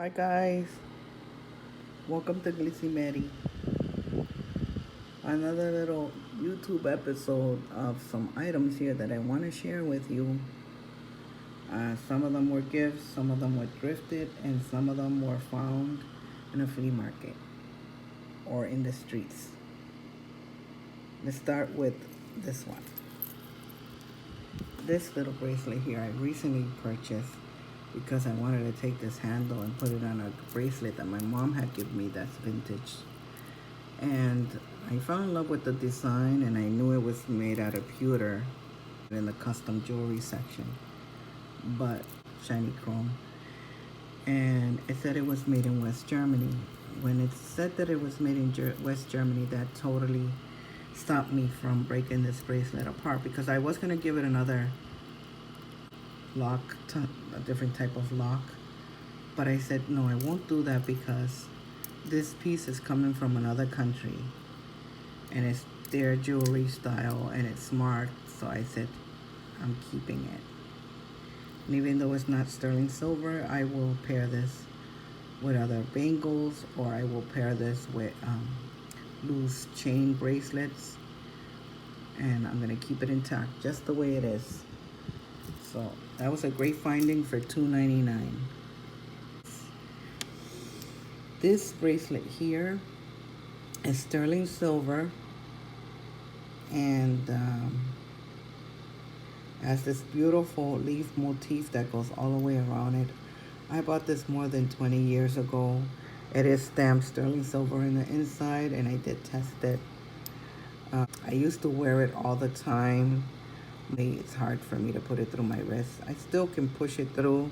Hi guys, welcome to Glissy Mary. Another little YouTube episode of some items here that I want to share with you. Some of them were gifts, some of them were thrifted, and some of them were found in a flea market or in the streets. Let's start with this one. This little bracelet here I recently purchased because I wanted to take this handle and put it on a bracelet that my mom had given me that's vintage. And I fell in love with the design, and I knew it was made out of pewter in the custom jewelry section, but shiny chrome. And it said it was made in West Germany. When it said that it was made in West Germany, that totally stopped me from breaking this bracelet apart, because I was going to give it another lock, a different type of lock. But I said, no, I won't do that because this piece is coming from another country and it's their jewelry style and it's smart. So I said, I'm keeping it. And even though it's not sterling silver, I will pair this with other bangles, or I will pair this with loose chain bracelets, and I'm gonna keep it intact just the way it is. So that was a great finding for $2.99. This bracelet here is sterling silver and has this beautiful leaf motif that goes all the way around it. I bought this more than 20 years ago. It is stamped sterling silver in the inside, and I did test it. I used to wear it all the time. It's hard for me to put it through my wrist. I still can push it through,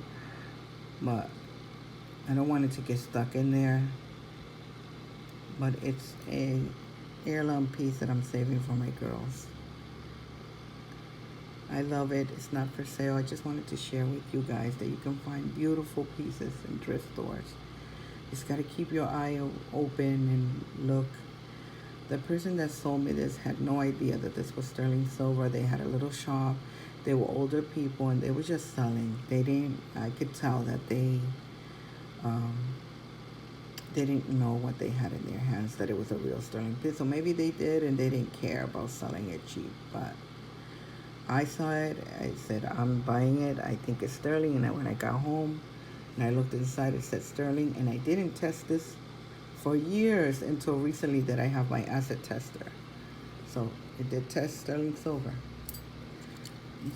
but I don't want it to get stuck in there. But it's a heirloom piece that I'm saving for my girls. I love it. It's not for sale. I just wanted to share with you guys that you can find beautiful pieces in thrift stores. You just got to keep your eye open and look. The person that sold me this had no idea that this was sterling silver. They had a little shop. They were older people and they were just selling. I could tell that they didn't know what they had in their hands, that it was a real sterling piece. So maybe they did and they didn't care about selling it cheap. But I saw it. I said, I'm buying it. I think it's sterling. And when I got home and I looked inside, it said sterling. And I didn't test this for years until recently that I have my acid tester. So it did test sterling silver.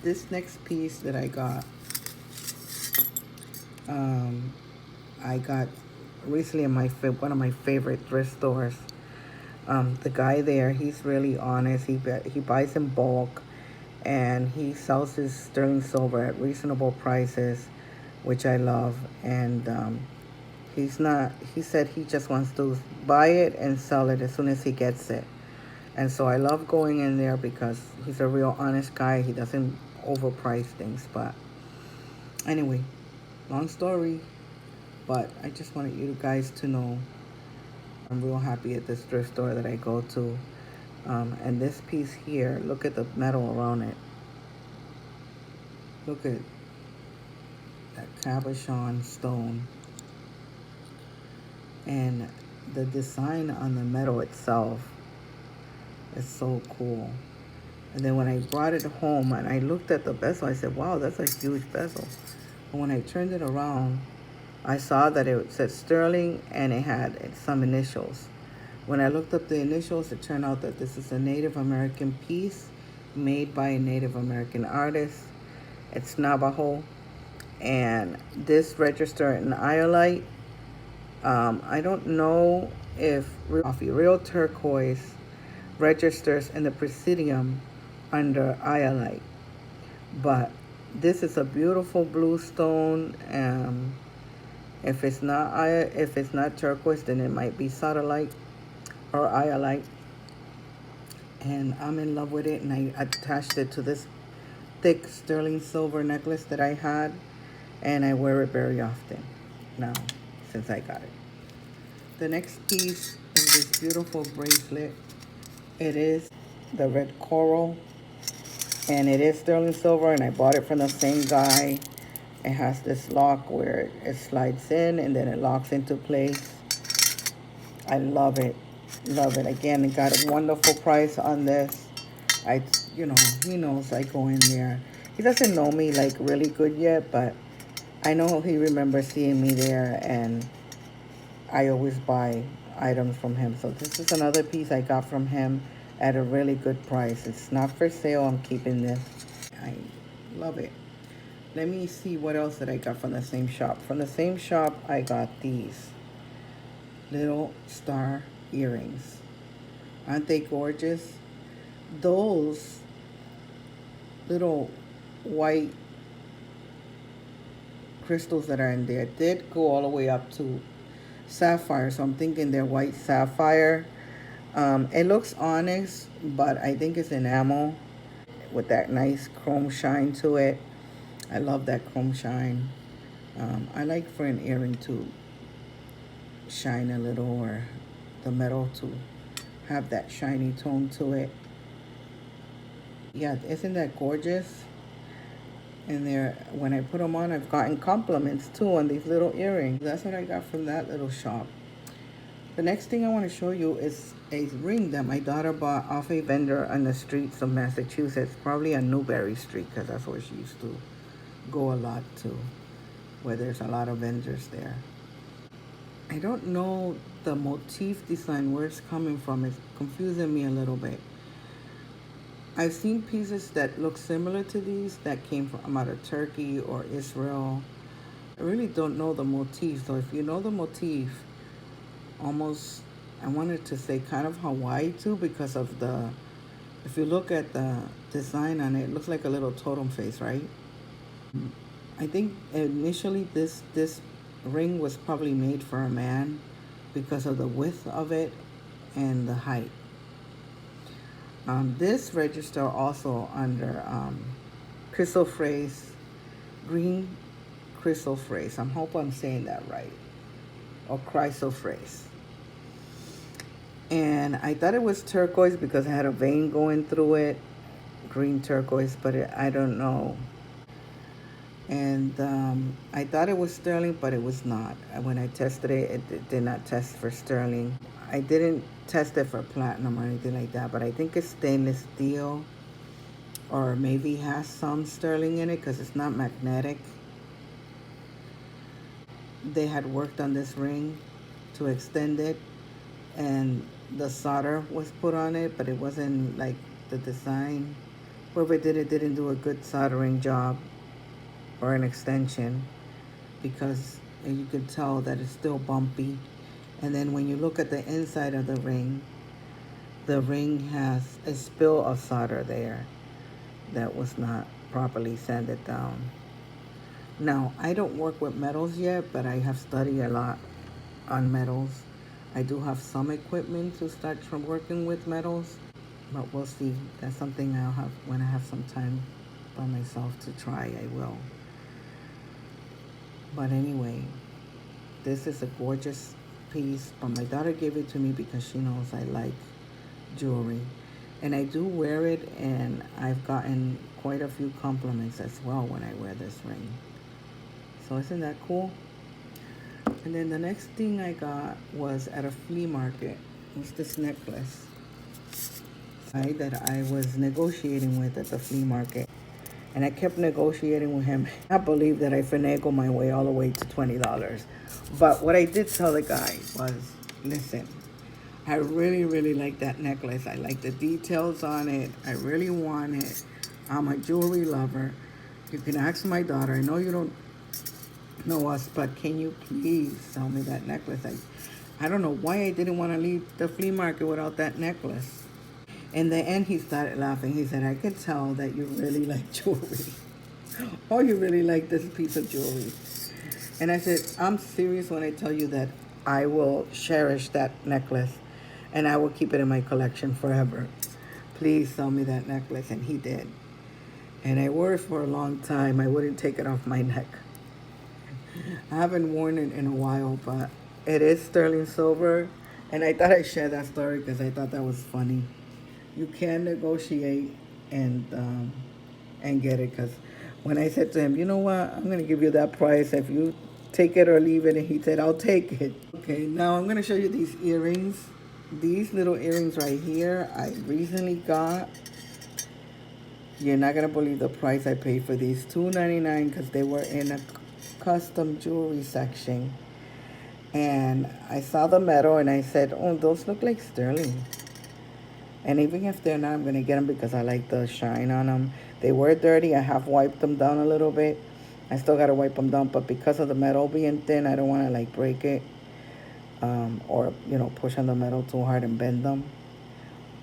This next piece that I got recently in one of my favorite thrift stores. The guy there, he's really honest. He buys in bulk, and he sells his sterling silver at reasonable prices, which I love. And he said he just wants to buy it and sell it as soon as he gets it. And so I love going in there because he's a real honest guy. He doesn't overprice things. But anyway, long story. But I just wanted you guys to know I'm real happy at this thrift store that I go to. And this piece here, look at the metal around it. Look at that cabochon stone. And the design on the metal itself is so cool. And then when I brought it home and I looked at the bezel, I said, wow, that's a huge bezel. And when I turned it around, I saw that it said sterling and it had some initials. When I looked up the initials, it turned out that this is a Native American piece made by a Native American artist. It's Navajo. And this registered in iolite. I don't know if real turquoise registers in the Presidium under iolite. But this is a beautiful blue stone. If it's not turquoise, then it might be sodalite or iolite. And I'm in love with it, and I attached it to this thick sterling silver necklace that I had, and I wear it very often now since I got it. The next piece is this beautiful bracelet. It is the red coral, and it is sterling silver, and I bought it from the same guy It has this lock where it slides in and then it locks into place. I love it. Love it. Again, it got a wonderful price on this. I, you know, he knows I go in there. He doesn't know me like really good yet, but I know he remembers seeing me there, and I always buy items from him. So this is another piece I got from him at a really good price. It's not for sale. I'm keeping this. I love it. Let me see what else that I got from the same shop. From the same shop, I got these little star earrings. Aren't they gorgeous? Those little white crystals that are in there did go all the way up to sapphire, so I'm thinking they're white sapphire. It looks onyx, but I think it's enamel with that nice chrome shine to it. I love that chrome shine. I like for an earring to shine a little, or the metal to have that shiny tone to it. Yeah, isn't that gorgeous? And there, when I put them on, I've gotten compliments too on these little earrings. That's what I got from that little shop. The next thing I want to show you is a ring that my daughter bought off a vendor on the streets of Massachusetts, probably on Newberry Street, because that's where she used to go a lot to, where there's a lot of vendors there. I don't know the motif design, where it's coming from. It's confusing me a little bit. I've seen pieces that look similar to these that came from out of Turkey or Israel. I really don't know the motif. So if you know the motif, almost, I wanted to say kind of Hawaii too, because of the, if you look at the design on it, it looks like a little totem face, right? I think initially this ring was probably made for a man because of the width of it and the height. This register also under chrysoprase, green chrysoprase. I hope I'm saying that right, or chrysoprase. And I thought it was turquoise because it had a vein going through it, green turquoise, but I don't know. And I thought it was sterling, but it was not. When I tested it, it did not test for sterling. I didn't test it for platinum or anything like that, but I think it's stainless steel, or maybe has some sterling in it because it's not magnetic. They had worked on this ring to extend it, and the solder was put on it, but it wasn't like the design. Whoever did it didn't do a good soldering job or an extension, because you could tell that it's still bumpy. And then when you look at the inside of the ring has a spill of solder there that was not properly sanded down. Now, I don't work with metals yet, but I have studied a lot on metals. I do have some equipment to start from working with metals, but we'll see. That's something I'll have when I have some time by myself to try, I will. But anyway, this is a gorgeous piece, but my daughter gave it to me because she knows I like jewelry. And I do wear it, and I've gotten quite a few compliments as well when I wear this ring. So isn't that cool? And then the next thing I got was at a flea market. It's this necklace that I was negotiating with at the flea market. And I kept negotiating with him. I believe that I finagled my way all the way to $20. But what I did tell the guy was, listen, I really, really like that necklace. I like the details on it. I really want it. I'm a jewelry lover. You can ask my daughter. I know you don't know us, but can you please sell me that necklace? I don't know why I didn't want to leave the flea market without that necklace. In the end, he started laughing. He said, I could tell that you really like jewelry. Or you really like this piece of jewelry. And I said, I'm serious when I tell you that I will cherish that necklace and I will keep it in my collection forever. Please sell me that necklace. And he did. And I wore it for a long time. I wouldn't take it off my neck. I haven't worn it in a while, but it is sterling silver. And I thought I'd share that story because I thought that was funny. You can negotiate and get it, because When I said to him, you know what, I'm going to give you that price if you take it or leave it. And he said, I'll take it. Okay, now I'm going to show you these earrings. These little earrings right here, I recently got. You're not going to believe the price I paid for these. $2.99 because they were in a custom jewelry section. And I saw the metal and I said, oh, those look like sterling. And even if they're not, I'm going to get them because I like the shine on them. They were dirty. I have wiped them down a little bit. I still got to wipe them down. But because of the metal being thin, I don't want to like break it. Or, you know, push on the metal too hard and bend them.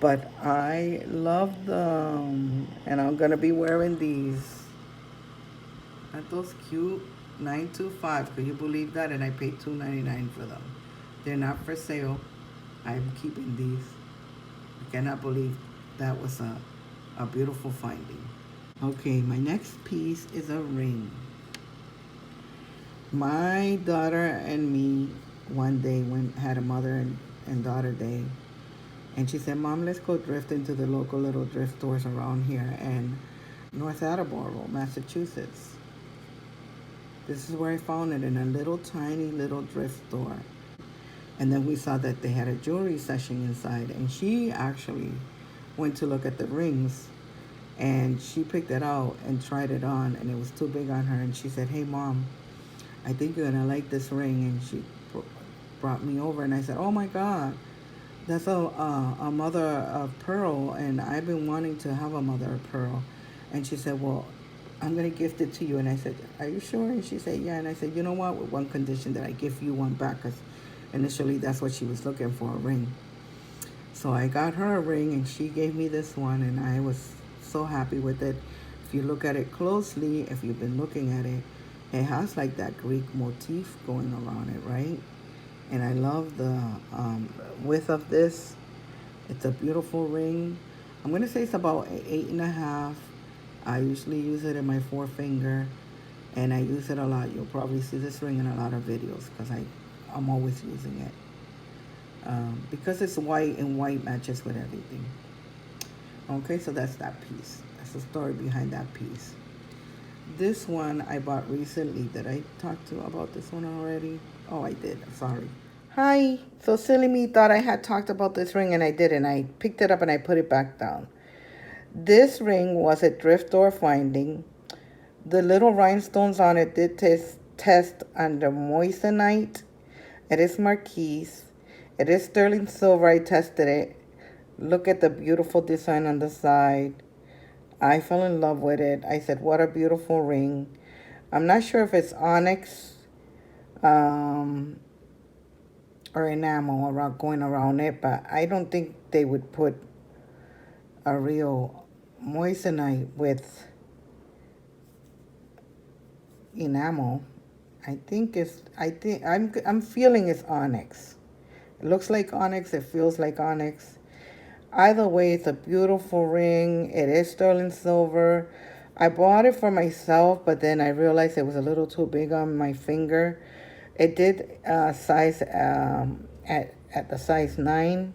But I love them. And I'm going to be wearing these. Aren't those cute? 925. Could you believe that? And I paid $2.99 for them. They're not for sale. I'm keeping these. I cannot believe that was a beautiful finding. Okay, my next piece is a ring. My daughter and me one day had a mother and daughter day. And she said, Mom, let's go thrifting to the local little thrift stores around here in North Attleboro, Massachusetts. This is where I found it, in a little tiny little thrift store. And then we saw that they had a jewelry session inside. And she actually went to look at the rings. And she picked it out and tried it on. And it was too big on her. And she said, hey, Mom, I think you're going to like this ring. And she brought me over. And I said, oh, my God. That's a mother of pearl. And I've been wanting to have a mother of pearl. And she said, well, I'm going to gift it to you. And I said, are you sure? And she said, yeah. And I said, you know what? With one condition, that I give you one back. Because initially that's what she was looking for, a ring. So I got her a ring and she gave me this one. And I was so happy with it. If you look at it closely, if you've been looking at it, it has like that Greek motif going around it, right? And I love the width of this. It's a beautiful ring. I'm going to say it's about 8.5. I usually use it in my forefinger, and I use it a lot. You'll probably see this ring in a lot of videos because I'm always using it. Because it's white, and white matches with everything. Okay, so that's that piece. That's the story behind that piece. This one I bought recently. Did I talk to you about this one already? Oh, I did. Sorry. Hi. So silly me thought I had talked about this ring, and I didn't. I picked it up and I put it back down. This ring was a thrift store finding. The little rhinestones on it did test under moissanite. It is marquise. It is sterling silver. I tested it. Look at the beautiful design on the side. I fell in love with it. I said, what a beautiful ring. I'm not sure if it's onyx or enamel going around it, but I don't think they would put a real moissanite with enamel. I'm feeling it's onyx. It looks like onyx, it feels like onyx. Either way, it's a beautiful ring. It is sterling silver. I bought it for myself, but then I realized it was a little too big on my finger. It did size at the size 9.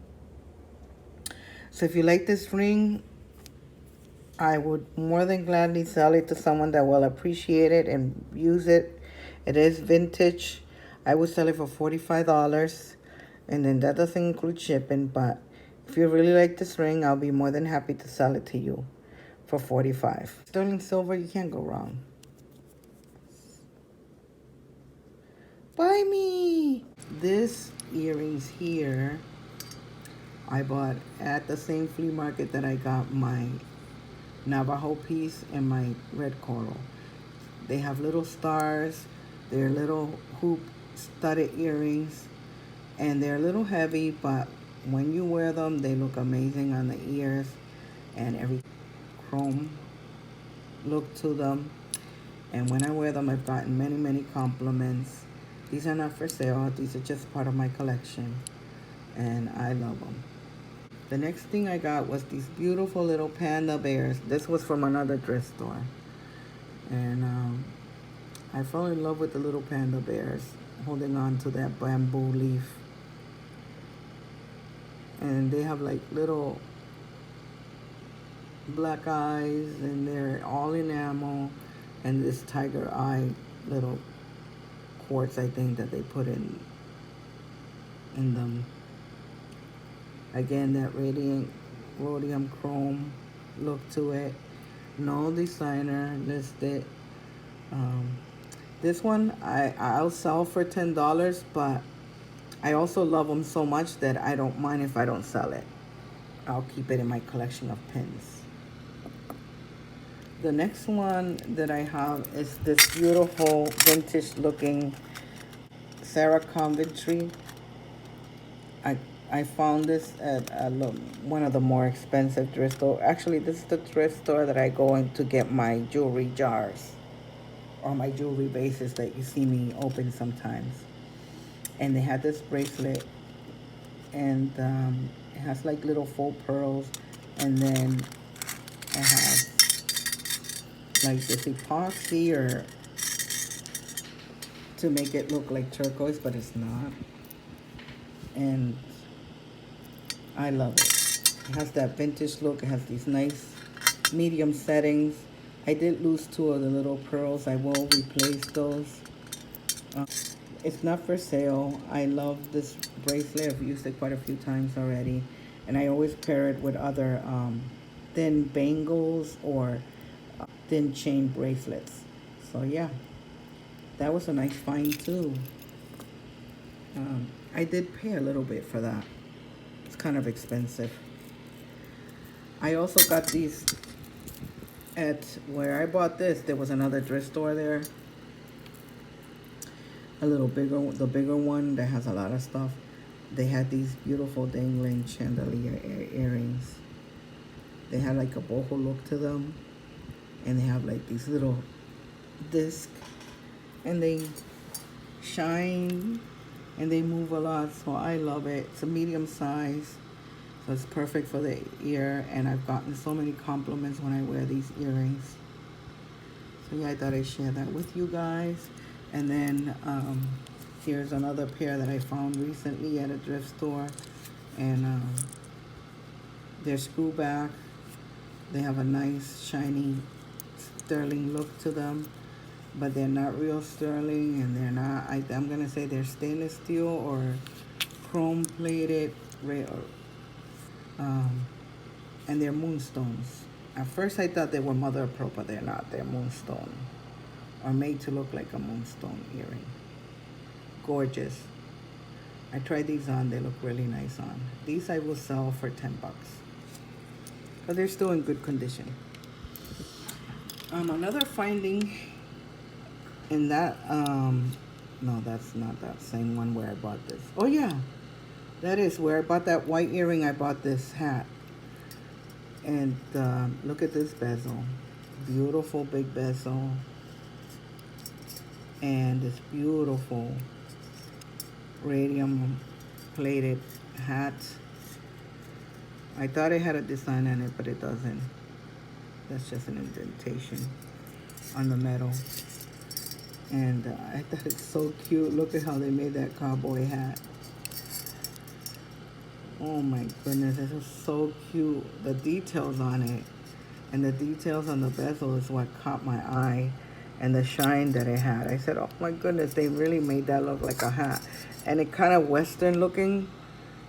So if you like this ring, I would more than gladly sell it to someone that will appreciate it and use it. It is vintage. I would sell it for $45. And then that doesn't include shipping. But if you really like this ring, I'll be more than happy to sell it to you for $45. Sterling silver, you can't go wrong. Buy me! This earrings here, I bought at the same flea market that I got my Navajo piece and my red coral. They have little stars. They're little hoop studded earrings. And they're a little heavy, but when you wear them, they look amazing on the ears. And every chrome look to them. And when I wear them, I've gotten many, many compliments. These are not for sale. These are just part of my collection. And I love them. The next thing I got was these beautiful little panda bears. This was from another thrift store. And I fell in love with the little panda bears holding on to that bamboo leaf. And they have like little black eyes, and they're all enamel. and this tiger eye little quartz, I think, that they put in them. Again, that radiant rhodium chrome look to it. No designer listed. Um, this one I'll sell for $10, but I also love them so much that I don't mind if I don't sell it. I'll keep it in my collection of pins. The next one that I have is this beautiful vintage looking Sarah Coventry. I I found this at one of the more expensive thrift store. Actually, this is the thrift store that I go in to get my jewelry jars or my jewelry bases that you see me open sometimes. And they had this bracelet, and it has like little faux pearls, and then it has like this epoxy or to make it look like turquoise, but it's not. And I love it. It has that vintage look. It has these nice medium settings. I did lose two of the little pearls. I will replace those. It's not for sale. I love this bracelet. I've used it quite a few times already. And I always pair it with other thin bangles or thin chain bracelets. So yeah, that was a nice find too. I did pay a little bit for that. It's kind of expensive. I also got these at where I bought this. There was another thrift store there. A little bigger, the bigger one that has a lot of stuff. They had these beautiful dangling chandelier earrings. They had like a boho look to them. And they have like these little discs. And they shine and they move a lot. So I love it. It's a medium size. So it's perfect for the ear. And I've gotten so many compliments when I wear these earrings. So yeah, I thought I'd share that with you guys. And then here's another pair that I found recently at a thrift store. And they're screw back. They have a nice shiny sterling look to them. But they're not real sterling, and they're not, I'm going to say they're stainless steel or chrome plated. And they're moonstones. At first I thought they were mother of pearl, but they're not. They're moonstone. Or made to look like a moonstone earring. Gorgeous. I tried these on. They look really nice on. These I will sell for $10. But they're still in good condition. Another finding in that, no, that's not that same one where I bought this. Oh yeah, that is where I bought that white earring. I bought this hat. And look at this bezel. Beautiful big bezel. And this beautiful radium plated hat. I thought it had a design on it, but it doesn't. That's just an indentation on the metal. And I thought it's so cute. Look at how they made that cowboy hat. Oh my goodness, this is so cute. The details on it and the details on the bezel is what caught my eye. And the shine that it had. I said, oh my goodness, they really made that look like a hat. And it kind of Western looking.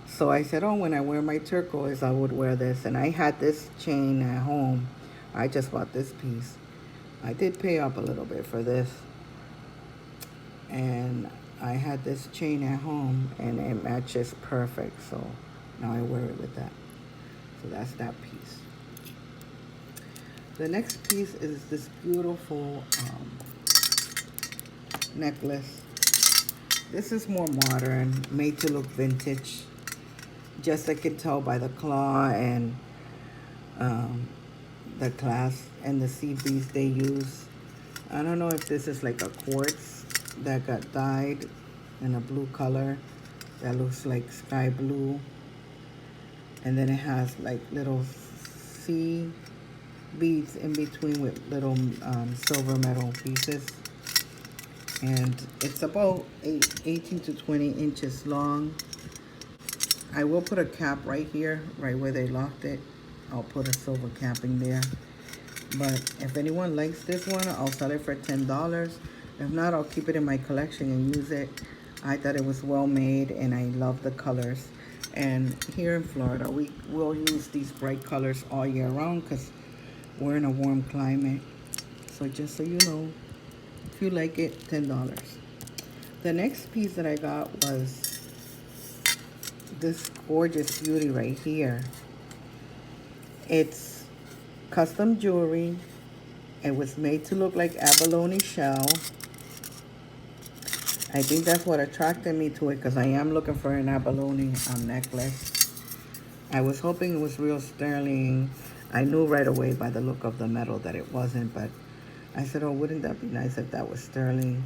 So I said, oh, when I wear my turquoise, I would wear this. And I had this chain at home. I just bought this piece. I did pay up a little bit for this. And I had this chain at home, and it matches perfect. So now I wear it with that. So that's that piece. The next piece is this beautiful necklace. This is more modern, made to look vintage. Just I could tell by the claw and the clasp and the seed beads they use. I don't know if this is like a quartz that got dyed in a blue color that looks like sky blue. And then it has like little sea beads in between with little silver metal pieces. And it's about 18 to 20 inches long. I will put a cap right here, right where they locked it. I'll put a silver capping there. But if anyone likes this one, I'll sell it for $10. If not, I'll keep it in my collection and use it. I thought it was well made and I love the colors. And here in Florida, we will use these bright colors all year round because we're in a warm climate. So just so you know, if you like it, $10. The next piece that I got was this gorgeous beauty right here. It's custom jewelry. It was made to look like abalone shell. I think that's what attracted me to it because I am looking for an abalone necklace. I was hoping it was real sterling. I knew right away by the look of the metal that it wasn't, but I said, oh, wouldn't that be nice if that was sterling?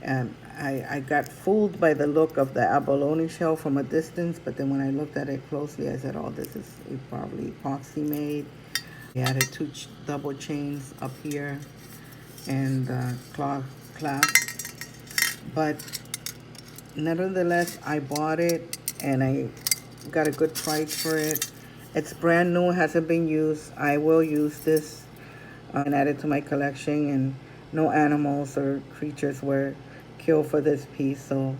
And I got fooled by the look of the abalone shell from a distance, but then when I looked at it closely, I said, oh, this is probably epoxy made. He added two double chains up here and cloth clasp. But nevertheless, I bought it and I got a good price for it. It's brand new, hasn't been used. I will use this and add it to my collection, and no animals or creatures were killed for this piece, so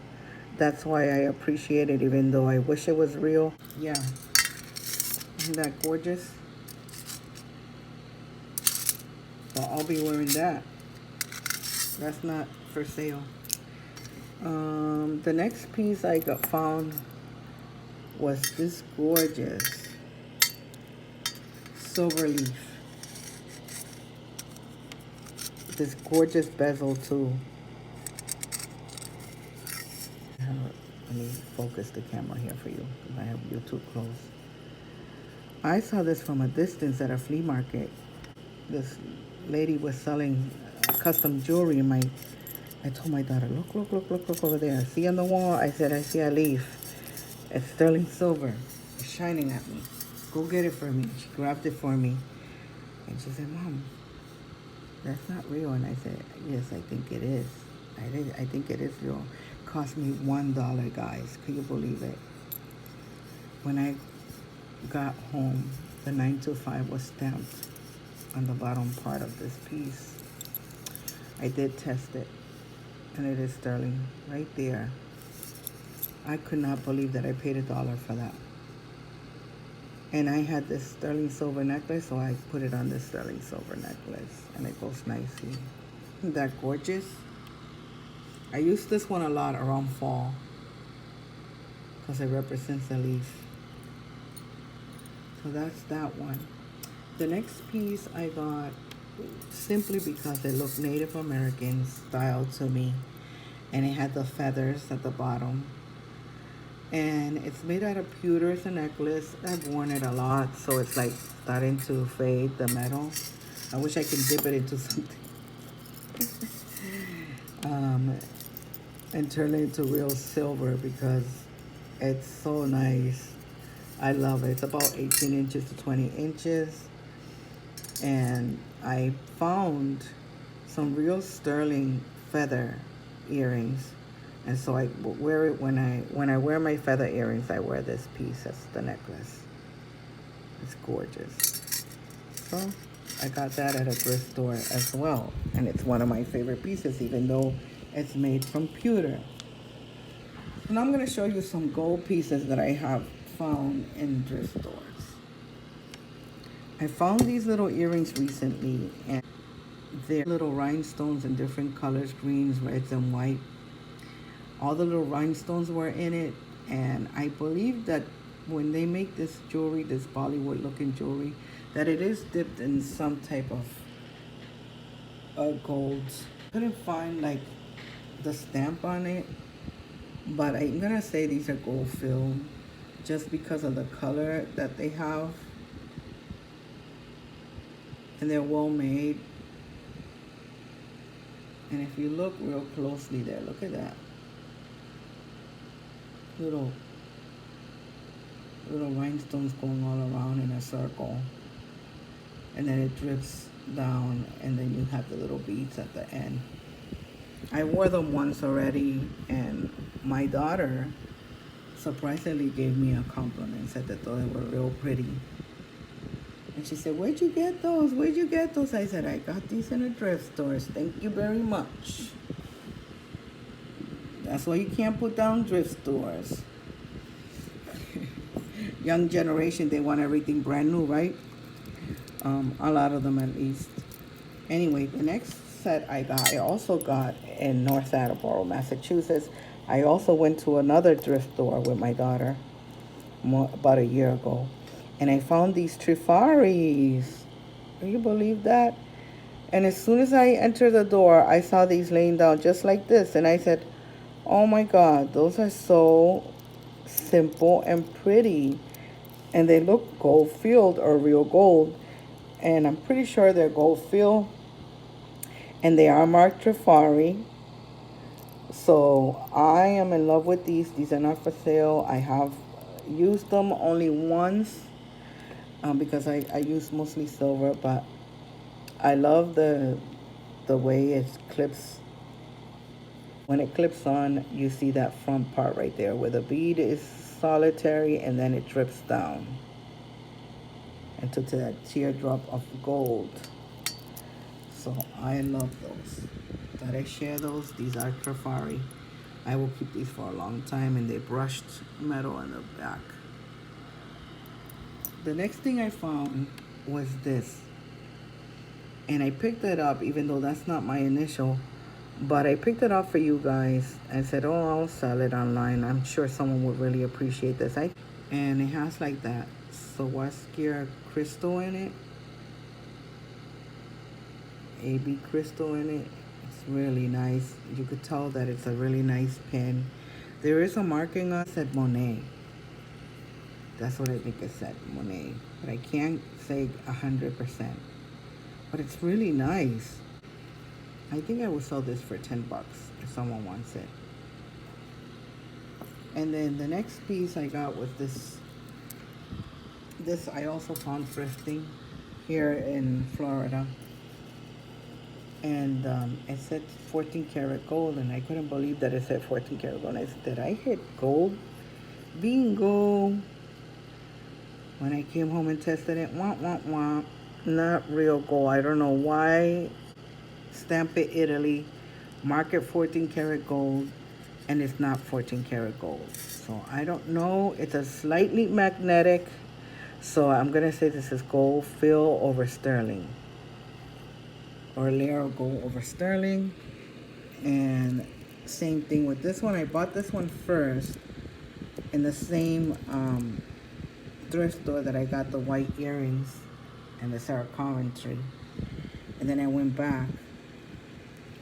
that's why I appreciate it, even though I wish it was real. Yeah, isn't that gorgeous? So I'll be wearing that. That's not for sale. The next piece I found was this gorgeous silver leaf. This gorgeous bezel too. Let me focus the camera here for you because I have you too close. I saw this from a distance at a flea market. This lady was selling custom jewelry, and I told my daughter, look over there. See on the wall? I said, I see a leaf. It's sterling silver. It's shining at me. Go get it for me. She grabbed it for me. And she said, Mom, that's not real. And I said, yes, I think it is. I think it is real. Cost me $1, guys. Can you believe it? When I got home, the 925 was stamped on the bottom part of this piece. I did test it, and it is sterling right there. I could not believe that I paid $1 for that. And I had this sterling silver necklace, so I put it on this sterling silver necklace, and it goes nicely. Isn't that gorgeous? I use this one a lot around fall because it represents a leaf. So that's that one. The next piece I got simply because it looked Native American style to me, and it had the feathers at the bottom. And it's made out of pewter. It's a necklace. I've worn it a lot, so it's like starting to fade, the metal. I wish I could dip it into something and turn it into real silver because it's so nice. I love it. It's about 18 inches to 20 inches. And I found some real sterling feather earrings. And so I wear it when I wear my feather earrings, I wear this piece as the necklace. It's gorgeous. So I got that at a thrift store as well. And it's one of my favorite pieces, even though it's made from pewter. And I'm going to show you some gold pieces that I have found in thrift stores. I found these little earrings recently, and they're little rhinestones in different colors, greens, reds, and white. All the little rhinestones were in it, and I believe that when they make this jewelry, this Bollywood looking jewelry, that it is dipped in some type of gold. Couldn't find like the stamp on it, but I'm gonna say these are gold filled just because of the color that they have, and they're well made. And if you look real closely there, look at that. Little rhinestones going all around in a circle, and then it drips down, and then you have the little beads at the end. I wore them once already, and my daughter surprisingly gave me a compliment, said that they were real pretty. And she said, where'd you get those? Where'd you get those? I said, I got these in the thrift stores. Thank you very much. That's why you can't put down thrift stores. Young generation, they want everything brand new, right? A lot of them at least. Anyway, the next set I also got in North Attleboro, Massachusetts. I also went to another thrift store with my daughter about a year ago. And I found these Trifaris. Can you believe that? And as soon as I entered the door, I saw these laying down just like this. And I said, oh my God, those are so simple and pretty. And they look gold filled or real gold. And I'm pretty sure they're gold filled. And they are marked Trifari. So I am in love with these. These are not for sale. I have used them only once because I use mostly silver, but I love the way it clips. When it clips on, you see that front part right there where the bead is solitary and then it drips down into that teardrop of gold. So I love those. Thought I share those. These are Trifari. I will keep these for a long time, and they brushed metal in the back. The next thing I found was this. And I picked it up even though that's not my initial. But I picked it up for you guys and said, oh, I'll sell it online. I'm sure someone would really appreciate this. And it has like that Swarovski crystal in it. AB crystal in it. It's really nice. You could tell that it's a really nice pen. There is a marking on it, said Monet. That's what I think it said, Monet. But I can't say 100%. But it's really nice. I think I will sell this for 10 bucks if someone wants it. And then the next piece I got was this. This I also found thrifting here in Florida. And it said 14 karat gold, and I couldn't believe that it said 14 karat gold. And I said, did I hit gold? Bingo! When I came home and tested it, wah, wah, wah. Not real gold. I don't know why. Stamp it Italy, mark it 14 karat gold, and it's not 14 karat gold. So I don't know. It's a slightly magnetic. So I'm gonna say this is gold fill over sterling, or layer of gold over sterling. And same thing with this one. I bought this one first in the same thrift store that I got the white earrings and the Sarah Coventry. And then I went back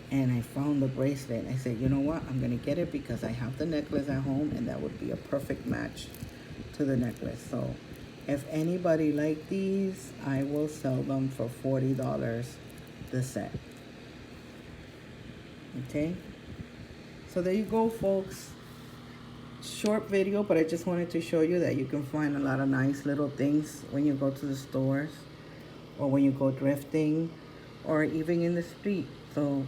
and I found the bracelet. I said, you know what? I'm going to get it because I have the necklace at home, and that would be a perfect match to the necklace. So if anybody like these, I will sell them for $40 the set. Okay? So there you go, folks. Short video, but I just wanted to show you that you can find a lot of nice little things when you go to the stores, or when you go thrifting, or even in the street. So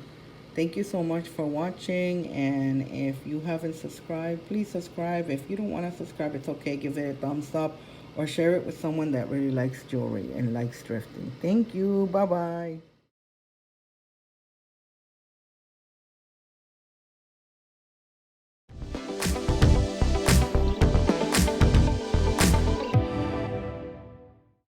thank you so much for watching, and if you haven't subscribed, please subscribe. If you don't want to subscribe, it's okay. Give it a thumbs up or share it with someone that really likes jewelry and likes thrifting. Thank you. Bye-bye.